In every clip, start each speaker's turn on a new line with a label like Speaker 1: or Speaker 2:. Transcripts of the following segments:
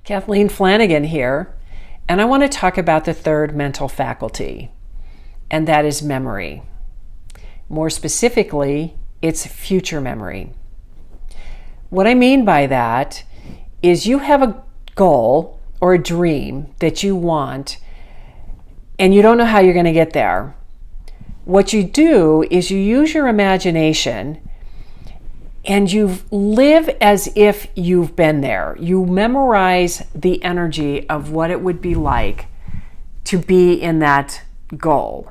Speaker 1: Kathleen Flanagan here, and I want to talk about the third mental faculty, and that is memory. More specifically, it's future memory. What I mean by that is you have a goal or a dream that you want, and you don't know how you're going to get there. What you do is you use your imagination and you live as if you've been there. You memorize the energy of what it would be like to be in that goal.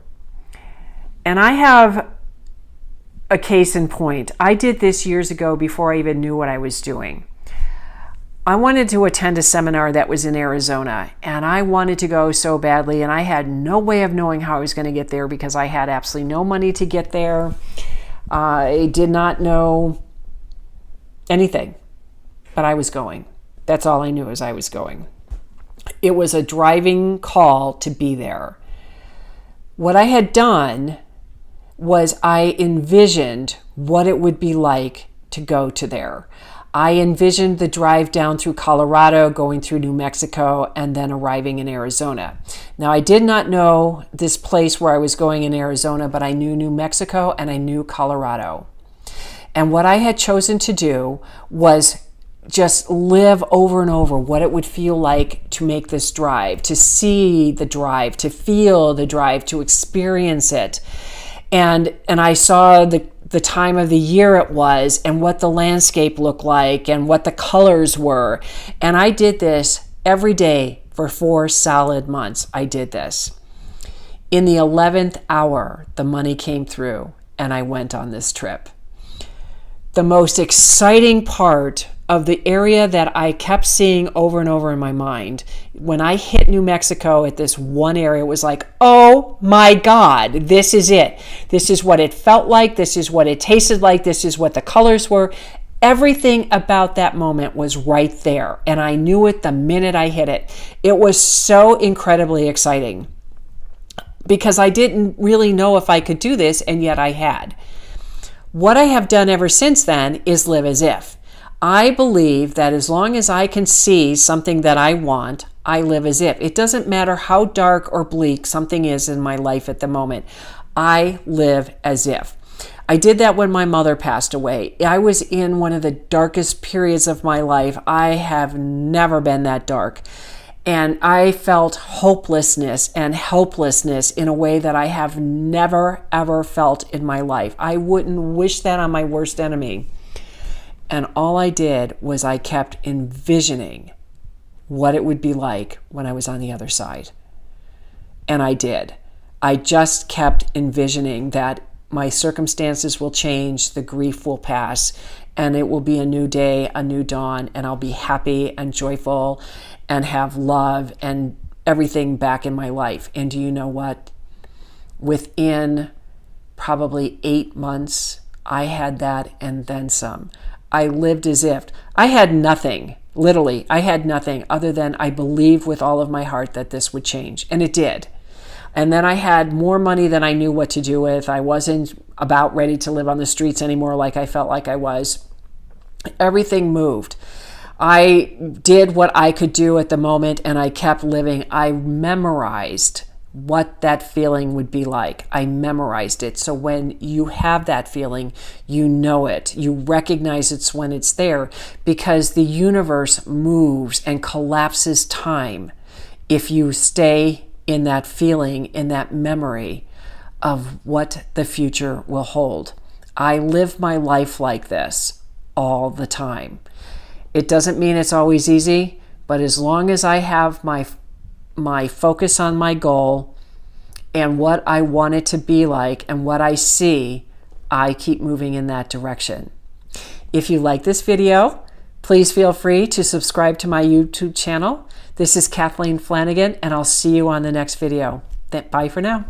Speaker 1: And I have a case in point. I did this years ago before I even knew what I was doing. I wanted to attend a seminar that was in Arizona, and I wanted to go so badly, and I had no way of knowing how I was going to get there because I had absolutely no money to get there. I did not know anything, but I was going. That's all I knew, is I was going. It was a driving call to be there. What I had done was I envisioned what it would be like to go to there. I envisioned the drive down through Colorado, going through New Mexico, and then arriving in Arizona. Now, I did not know this place where I was going in Arizona, but I knew New Mexico and I knew Colorado. And what I had chosen to do was just live over and over what it would feel like to make this drive, to see the drive, to feel the drive, to experience it. And I saw the time of the year it was and what the landscape looked like and what the colors were. And I did this every day for 4 solid months. I did this. In the 11th hour, the money came through and I went on this trip. The most exciting part of the area that I kept seeing over and over in my mind, when I hit New Mexico at this one area, it was like, oh my God, this is it. This is what it felt like. This is what it tasted like. This is what the colors were. Everything about that moment was right there. And I knew it the minute I hit it. It was so incredibly exciting because I didn't really know if I could do this, and yet I had. What I have done ever since then is live as if. I believe that as long as I can see something that I want, I live as if. It doesn't matter how dark or bleak something is in my life at the moment. I live as if. I did that when my mother passed away. I was in one of the darkest periods of my life. I have never been that dark. And I felt hopelessness and helplessness in a way that I have never, ever felt in my life. I wouldn't wish that on my worst enemy. And all I did was I kept envisioning what it would be like when I was on the other side. And I did. I just kept envisioning that my circumstances will change, the grief will pass, and it will be a new day, a new dawn, and I'll be happy and joyful and have love and everything back in my life. And do you know what? Within probably 8 months, I had that and then some. I lived as if. I had nothing, literally, I had nothing other than I believed with all of my heart that this would change. And it did. And then I had more money than I knew what to do with. I wasn't about ready to live on the streets anymore like I felt like I was. Everything moved. I did what I could do at the moment and I kept living. I memorized what that feeling would be like. I memorized it. So when you have that feeling, you know it. You recognize it's when it's there because the universe moves and collapses time if you stay in that feeling, in that memory of what the future will hold. I live my life like this all the time. It doesn't mean it's always easy, but as long as I have my focus on my goal and what I want it to be like and what I see, I keep moving in that direction. If you like this video, please feel free to subscribe to my YouTube channel. This is Kathleen Flanagan, and I'll see you on the next video. Bye for now.